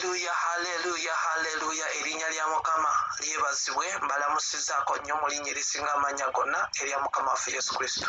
Haleluya, haleluya, haleluya. Erinnya lya Mukama lyebazibwe. Mbalamusizaako nnyo mu linnya erisinga amanya gonna erya Mukama waffe Yesu Kristo.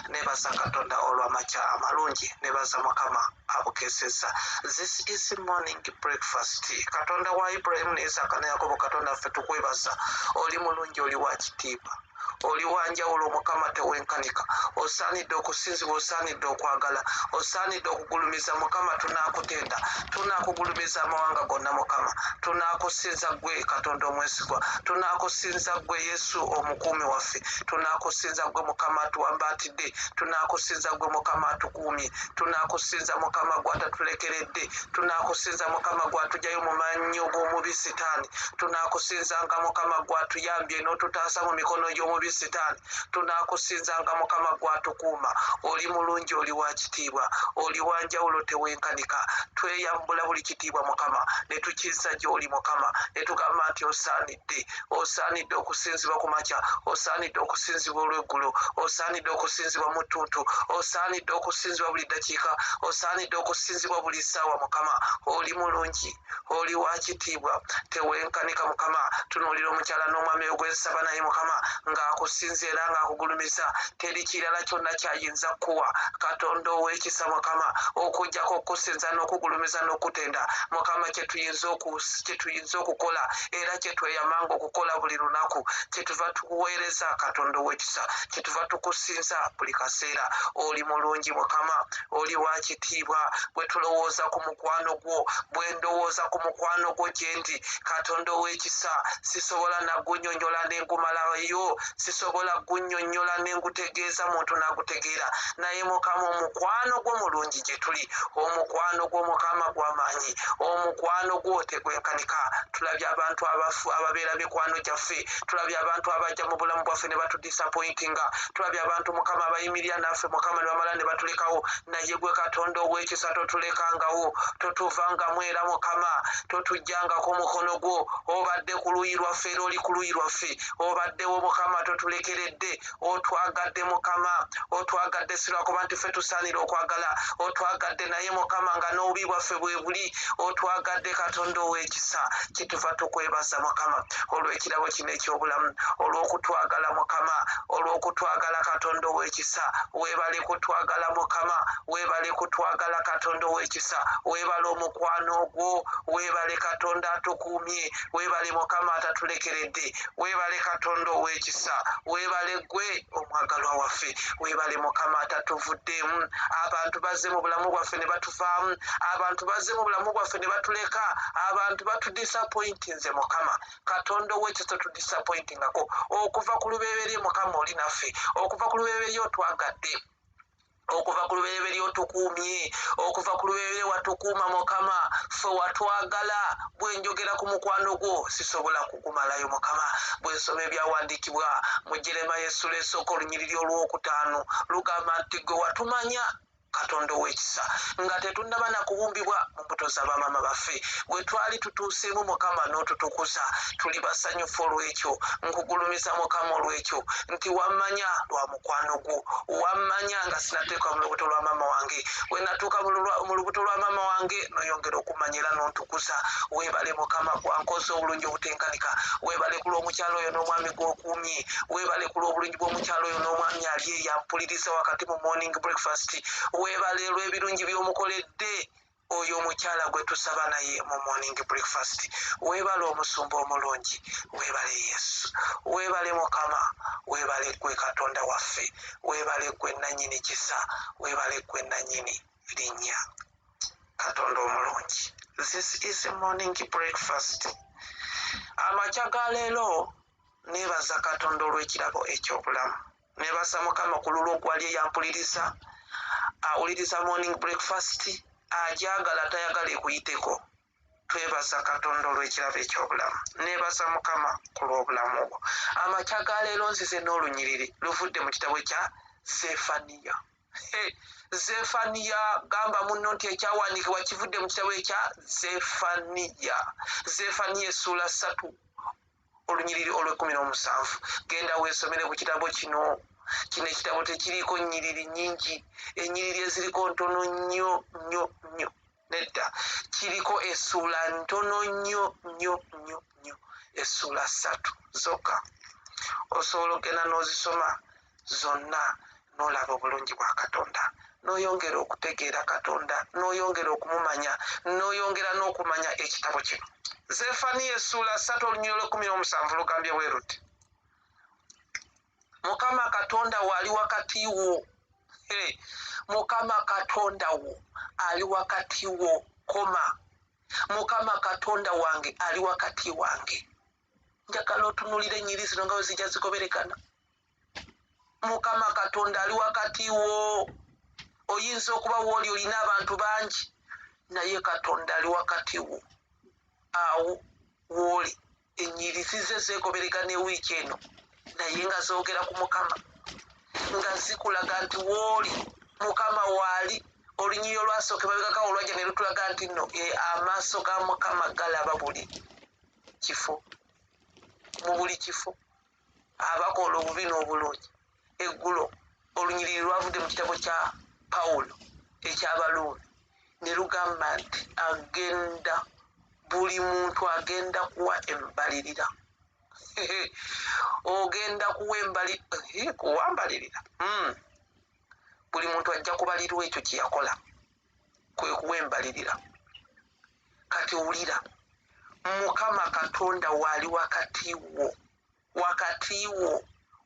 Neebaza Katonda olw'amakya amalungi, neebaza Mukama abukeesezza. This is morning breakfast. Katonda wa Ibrahimu ne Isaaka ne Yakobo, Katonda waffe tukwebaza. Oli mulungi, oli wa kitiibwa, oli wa njawulo. Mukama tewenkanika, osaanidde okusinzibwa, osaanidde okwagala, osaanidde okugulumiza. Mukama tunaakutenda, tunaakugulumiza amawanga gonna. Mukama tunaakusinza gwe Katonda omwesigwa, tunaakusinza gwe Yesu omukuumi waffe, tunaakusinza gwe Mukama atuwambaatidde, tunaakusinza gwe Mukama atukuumye, tunaakusinza Mukama gw'atatulekeredde, tunaakusinza Mukama gw'atugyayo mu mannyo g'omubi Sitaani, tunaakusinzanga Mukama gw'atuyambye n'otutaasa mu mikono gy'omubi Sitaani, tunaakusinzanga Mukama gw'atukuuma. Oli mulungi, oli wa kitiibwa, oli wa njawulo tewenkanika. Tweyambula buli kitiibwa Mukama ne tukizza gy'oli Mukama, ne tugamba nti osaanidde, osaanidde okusinzibwa ku makya, osaanidde okusinzibwa olw'eggulo, osaanidde okusinzibwa mu ttuntu, osaanidde okusinzibwa buli ddakiika, osaanidde okusinzibwa buli ssaawa. Mukama oli mulungi, oli wa kitiibwa tewenkanika. Mukama tunuulira omukyala n'omwami we gwe nsaba naye Mukama ng'akusinza era ng'akugulumiza. Teri kirala kyonna kyayinza kuwa Katonda ow'ekisa Mukama okujjako okusinza n'okugulumiza n'okutenda. Mukama kyetuyinza okukola era kyetweyamanga okukola buli lunaku, kyetuva tukuweereza Katonda ow'ekisa, kyetuva tukusinza buli kaseera. Oli mulungi Mukama, oli wa kitiibwa. Bwe tulowooza ku mukwano gwo, bwe ndowooza ku mukwano gwo gye ndi Katonda ow'ekisa, sisobola nagunnyonnyola ne ngumalayo, sisobola gunnyonnyola ne ngutegeeza muntu n'agutegeera. Naye Mukama omukwano gwo mulungi gye tuli, omukwano gwo Mukama gw'amaanyi, omukwano gwo tegwenkanika. Tulabye abantu abafu ababeera mikwano gyaffe, tulabye abantu abajja mu bulamu bwaffe ne batudisappointinga, tulabye abantu Mukama abayimirira naffe Mukama ne bamala ne batulekawo. Naye gwe Katonda ow'ekisa totulekangawo, totuvangamu era Mukama totujjangako mukono gwo. Obadde ku luuyi lwaffe era oli ku luuyi lwaffe, obaddewo Mukama totulekeredde, otwagadde Mukama, otwagadde si lwakuba nti ffe tusaanira okwagala, otwagadde naye Mukama nga n'obubi bwaffe bwe buli, otwagadde Katonda ow'ekisa. Kyetuva tukwebaza Mukama olw'ekirabo kino eky'obulamu, olw'okutwagala Mukama, olw'okutwagala Katonda ow'ekisa. Weebale kutwagala Mukama, weebale kutwagala Katonda ow'ekisa, weebale omukwano gwo, weebale Katonda atukuumye, weebale Mukama atatulekeredde, weebale Katonda ow'ekisa, weebale gwe omwagalwa waffe, weebale Mukama atatuvuddeemu. Abantu bazze mu bulamu bwaffe ne batuvaamu, abantu bazze mu bulamu bwaffe ne batuleka, abantu batudisappointinze Mukama. Katonda ow'ekisa totudisappointingako. Okuva ku lubereberye Mukama oli naffe, okuva ku lubereberye otwagadde, okuva ku lubereberye otukuumye, okuva ku lubereberye watukuuma Mukama. Ffe watwagala. Bwe njogera ku mukwano gwo sisobola kugumalayo Mukama. Bwe nsoma ebyawandiikibwa mu Jeremiya essula esooka olunyiriri olw'okutaano lugamba nti gwe watumanya Katonda ow'ekisa nga tetunnaba na kubumbibwa mu mbuto za bamaama baffe. Bwe twali tutuuseemu Mukama n'otutukuza, tuli basanyufu olw'ekyo. Nkugulumiza Mukama olw'ekyo nti wammanya lwa mukwano gwo, wammanya nga sinateekwa mu lubuto lwa maama wange. Bwe natuuka mu lubuto lwa maama wange n'oyongera okumanya era n'ontukuza. Weebale Mukama gwankoze obulungi obutenkanika, weebale ku lw'omukyalo oyo n'omwami gw'okuumye, weebale ku lw'obulungi bw'omukyalo oyo n'omwami ali eyampuliriza wakati mu morning breakfast, weebale lw'ebirungi by'omukoledde oyo omukyala gwe tusaba naye mu morning breakfast. Weebale omusumba omulungi, weebale Yesu, weebale Mukama, weebale gwe Katonda waffe, weebale gwe nannyini kisa, weebale gwe nannyini linnya. Katonda omulungi. This is morning breakfast. Amakya ga leero neebaza Katonda olw'ekirabo eky'obulamu, neebaza Mukama ku lulwo gwali eyampuliriza, awuliriza morning breakfast, agyagala tayagala ekuyiteko. Twebaza Katonda olw'ekirabo eky'obulamu, neebaza Mukama ku lw'obulamu obwo. Amakya ga leero nzize n'olunyiriri luvudde mu kitabo kya Zefaniya. Zefaniya gamba munno nti ekyawandiikibwa kivudde mu kitabo ekya Zefaniya. Zefaniya essula 3 olunyiriri olw'17. Genda weesomere ku kitabo kino. Kino ekitabo tekiriiko nnyiriri nnyingi, ennyiriri eziriko ntono nnyo nnyo nnyo. nedda kiriko essula ntono nnyo essula 3 zokka osobola okgenda n'ozisoma zonna n'olaba obulungi bwa Katonda n'oyongera okutegeera Katonda n'oyongera okumumanya n'oyongera n'okumanya ekitabo kino. Zefaniya essula 3 olunyiriro 17 lugambye bwe ruti Mukama Katonda wo ali wakati wo. Mukama Katonda wo ali wakati wo koma. Mukama Katonda wange ali wakati wange. Njagala otunulire ennyiri zino nga bwe zijja zigoberekana. Mukama Katonda ali wakati wo. Oyinza okuba wooli olina abantu bangi naye Katonda ali wakati wo. Awo wooli ennyiri zize zeegoberekana ewiiki eno naye nga zoogera ku Mukama nga zikulaga nti wooli Mukama waali. Olunyiriro lwasooka babigakawo olwajja ne lutulaga nti nno amaaso ga Mukama galaba buli kifo, mu buli kifo abakola obubi n'obulungi. Eggulo olunyiriri lwavudde mu kitabo kya Pawulo eky'Abaluumi ne lugamba nti agenda buli muntu agenda kuwa embalirira. Ogenda kuwambalirira. Buli muntu ajja kubalirwa ekyo kye yakola, kwe kuwembalirira. Kati wulira, Mukama Katonda waali wakati wo.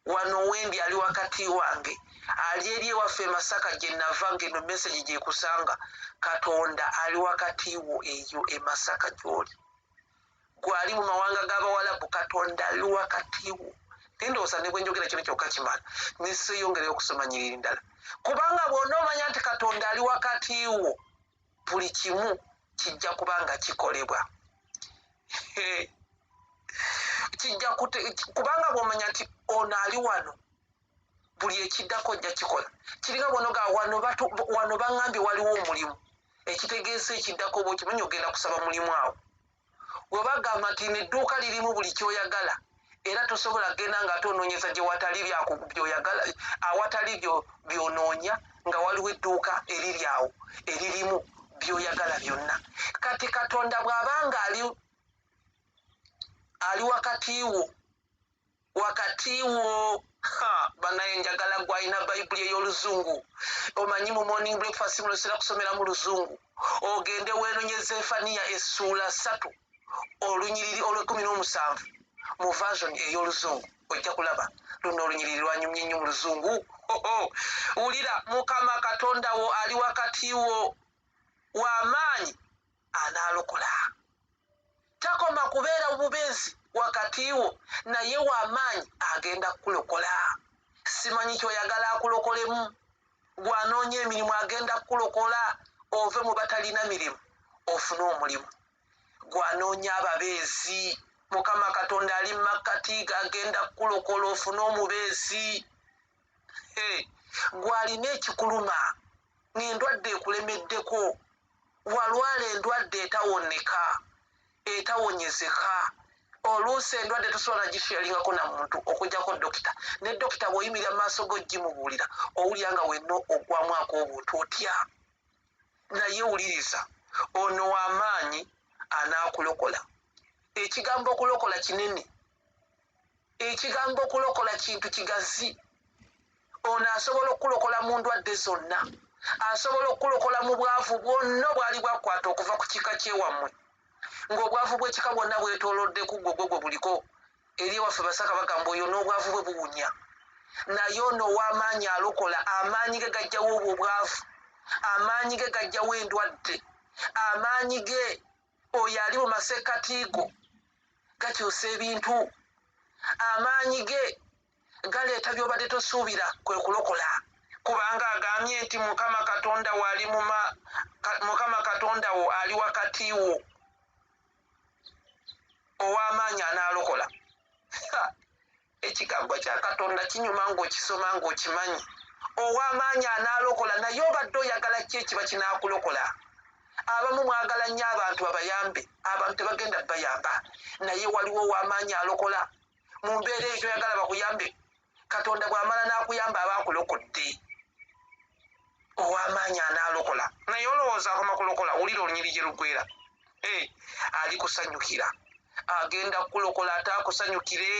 Wano wendi ali wakati wange. Ali eri ewaffe Masaka gye nava ng'eno message gye kusanga. Katonda ali wakati wo eyo e Masaka gy'oli. Gwali mu mawanga g'Abawalabu, Katonda ali wakati wo. Tindowooza ne bwe njogera kino kyokka kimala ne seeyongereyo okusoma nnyiriri ndala. Kubanga bw'onoomanya nti Katonda ali wakati wo, buli kimu kijja kuba nga kikolebwa. Kubanga bw'omanya nti ono ali wano, buli ekiddako ojja kikola. Kiringa bw'onoga wano baŋŋambye waliwo omulimu, ekitegeeza ekiddako oba okimanyi ogenda kusaba mulimu awo. Bwe bagamba nti n'edduuka lirimu buli kyoyagala era tosobola genda nga ate onoonyeza gye watali byoyagala, awatali byonoonya nga waliwo edduuka eriri awo eririmu byoyagala byonna. Kati Katonda bw'abanga ali wakati wo banaye njagala gwalina bayibuli ey'oluzungu. Omanyi mu morning breakfast muno sera kusomera mu luzungu. Ogende weenoonye Zefaniya essula 3 olunyiriri olw'17 mu version ey'oluzungu ojja kulaba luno olunyiriri lwanyumye nnyo mu luzungu. Wulira, Mukama Katonda wo ali wakati wo, w'amaanyi anaalokola. Takoma kubeera bubeezi wakati wo, naye w'amaanyi agenda kukulokola. Simanyi kyoyagala akulokolemu. Gwanoonya emirimu agenda kukulokola ove mu batalina mirimu ofune omulimu. Gwanoonya ababeezi, Mukama Katonda ali mu makkati agenda kukulokola ofune omubeezi. Gwalina ekikuluma ng'endwadde ekulemeddeko, walwala endwadde etawoneka, etawonyezeka. Oluusi endwadde tosobola nagishyalingako na muntu okujjako dokita. Ne dokita bw'oyimirira mu maaso go gimubuulira owulira nga wenna ogwamu ak'obuntu otya. Naye wuliriza, ono w'amaanyi anaakulokola. Ekigambo okulokola kinene. Ekigambo okulokola kintu kigazi. Ono asobola okulokola mu ndwadde zonna. Asobola okulokola mu bwavu bwonna bwali bwakwata okuva ku kika kyewammwe. Ng'obwavu bw'ekika bwonna bwetoolodde ku gwe buliko. Eri ewaffe Basaka bagamba oyo n'obwavu bwe buwunya. Naye ono w'amaanyi alokola. Amaanyi ge gajjawo obwo obwavu. Amaanyi ge gajjawo endwadde. Amaanyi ge oyo ali mu masekkatiigo gakyusa ebintu. Amaanyi ge galeeta by'obadde tosuubira kwe kulokola. Kubanga agambye nti Mukama Katonda wo ali wakati wo, ow'amaanyi anaalokola. Ekigambo kya Katonda kinyuma ng'okisoma ng'okimanyi. Ow'amaanyi anaalokola, naye obadde oyagala ki ekiba kinaakulokola? Abamu mwagala nnyo abantu babayambe, abantu tebagenda bayamba, naye waliwo ow'amaanyi alokola. Mu mbeera eyo toyagala bakuyambe, Katonda bw'amala n'akuyamba aba akulokodde. ow'amaanyi anaalokola naye olowooza akoma kulokola wulira olunyiri gye lugwera ali kusanyukira agenda kulokola ate akusanyukire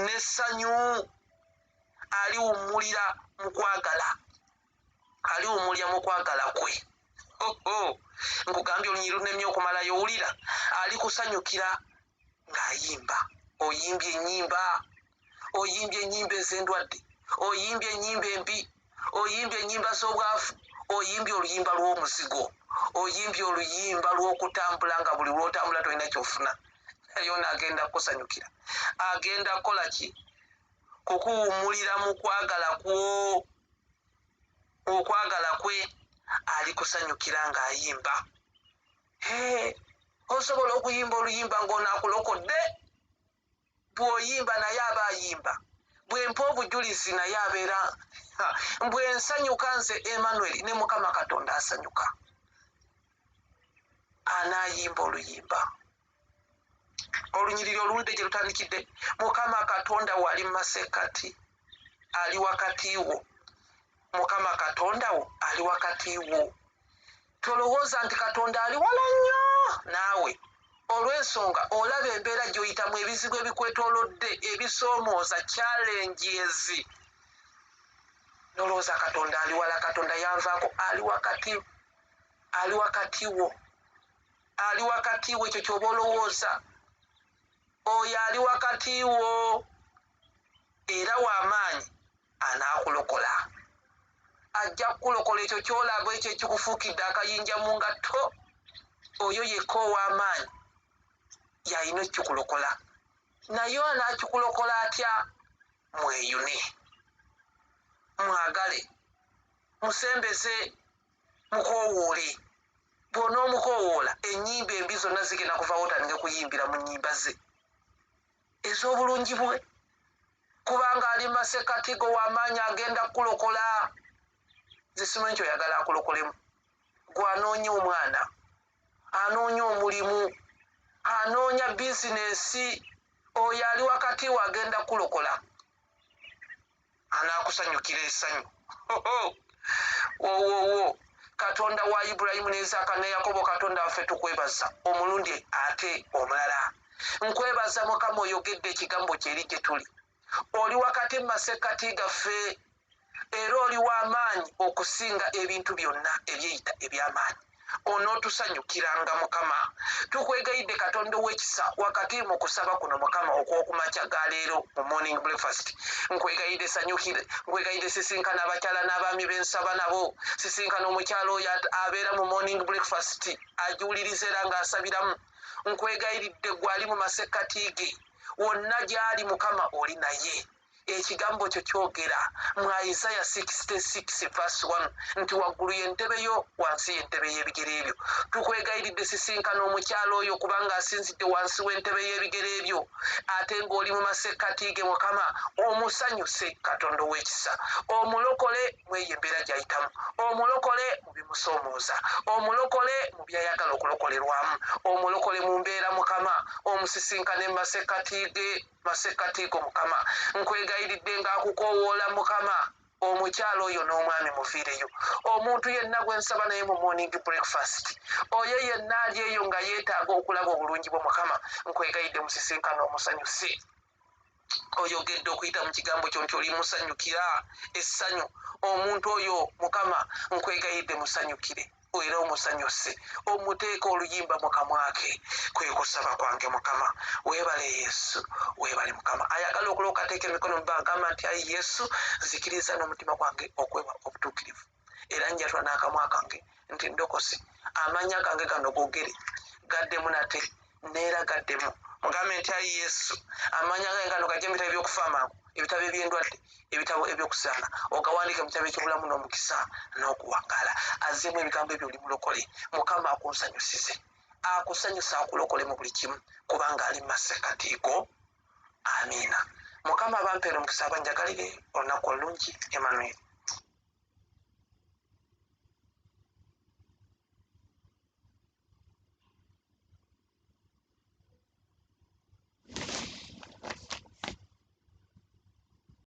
n'essanyu aliwummulira mu kwagala aliwummulira mu kwagala kwe nkugambye olunyiri lunemye okumalayo wulira ali kusanyukira ng'ayimba oyimbye ennyimba ez'endwadde oyimbye ennyimba embi oyimbye ennyimba z'obwavu oyimbye oluyimba lw'omuzigo oyimbye oluyimba lw'okutambula nga buli lw'otambula tolina kyofuna naye ono agenda kukusanyukira agenda kukola ki kukuwummulira mu kwagala kwo okwagala kwe ali kusanyukira ng'ayimba osobola okuyimba oluyimba ng'onaakulokodde bw'oyimba naye aba ayimba bwempa obujulizi naye abeera bwensanyuka nze Emmanuel ne Mukama Katonda asanyuka anaayimba oluyimba olunyiriri oluludde gye lutandikidde Mukama Katonda wali mu masekkati ali wakati wo Mukama Katonda wo ali wakati wo tolowooza nti Katonda ali wala nnyo naawe olw'ensonga olaba embeera gy'oyitamu ebizibu ebikwetoolodde ebisoomooza challenges nolowooza Katonda ali wala Katonda yanvaako ali wakati wo ekyo ky'oba olowooza oyo ali wakati wo era w'amaanyi anaakulokola ajja kukulokola ekyo ky'olaba ekyo ekikufuukidde akayinja mu ngatto oyo yekka ow'amaanyi yalina ekikulokola naye anaakikulokola atya mweyune mwagale musembeze mukoowoole bw'onoomukowoola ennyimba embi zonna zigenda kuvaawo otandike kuyimbira mu nnyimba ze ez'obulungi bwe kubanga ali masekkati go w'amaanyi agenda kukulokola zisimanyi kyoyagala akulokolemu gwanoonya omwana anoonya omulimu anoonya bizinesi oyo ali wakati we agenda kukulokola anaakusanyukira essanyu wowowo Katonda wa Ibulayimu ne Isaaka ne Yakobo Katonda waffe tukwebaza omulundi ate omulala nkwebaza Mukama oyogedde ekigambo kyeri gye tuli oli wakati mu masekkati gaffe era oli w'amaanyi okusinga ebintu byonna ebyeyita eby'amaanyi onootusanyukiranga Mukama tukwegayidde Katonda ow'ekisa wakati mu kusaba kuno Mukama okw'okumakya ga leero mu morning breakfast nkwegayidde sanyukire nkwegayidde sisinkana abakyala n'abaami bensaba nabo sisinkana omukyalo oyo abeera mu morning breakfast ajuuliriza era ng'asabiramu nkwegayiridde gwali mu masekkati ge wonna gy'ali Mukama oli naye ekigambo kyo kyogera mu Isaiah 66:1 nti waggulu y'entebe yo wansi y'entebe y'ebigere ebyo tukwegayiridde sisinkana omukyalo oyo kubanga asinzidde wansi w'entebe y'ebigere ebyo ate ng'oli mu masekkati ge Mukama omusanyuse Katonda ow'ekisa omulokole mw'eyo embeera gy'ayitamu omulokole mu bimusoomooza omulokole mu by'ayagala okulokolerwamu omulokole mu mbeera Mukama omusisinkane mu masekkati go Mukama nkwegayiridde ng'akukoowoola Mukama omukyalo oyo n'omwami mufiireyo omuntu yenna gwe nsaba naye mu morning breakfast oyo yenna ali eyo nga yeetaaga okulaba obulungi bwo Mukama nkwegayidde musisinkano omusanyuse oyogedde okuyita mu kigambo kyo nti oli musanyukira essanyu omuntu oyo Mukama nkwegayidde musanyukire era omusanyuse omuteeka oluyimba mu kamwa ke kwe kusaba kwange Mukama weebale Yesu weebale Mukama ayagala okuloka ateeka emikono mu bagamba nti ayi Yesu nzikiriza n'omutima gwange okweba obutuukirivu era njatula n'akamwa kange nti ndokosi amanya gange gano gogere gaddemu nate neera gaddemu mugambe nti ayi Yesu amanya gange gano gajja mu bitabo ebyokufa amangu ebitabo eby'endwadde ebitabo ebyokusaana ogawandiike mu kitabo eky'obulamu n'omukisa n'okuwangaala azzeemu ebigambo ebyo oli mulokole Mukama akunsanyusize akusanyusa akulokole mu buli kimu kubanga ali mu masekkati go amiina Mukama abampeera omukisa abanjagalire olunaku olungi Emmanuel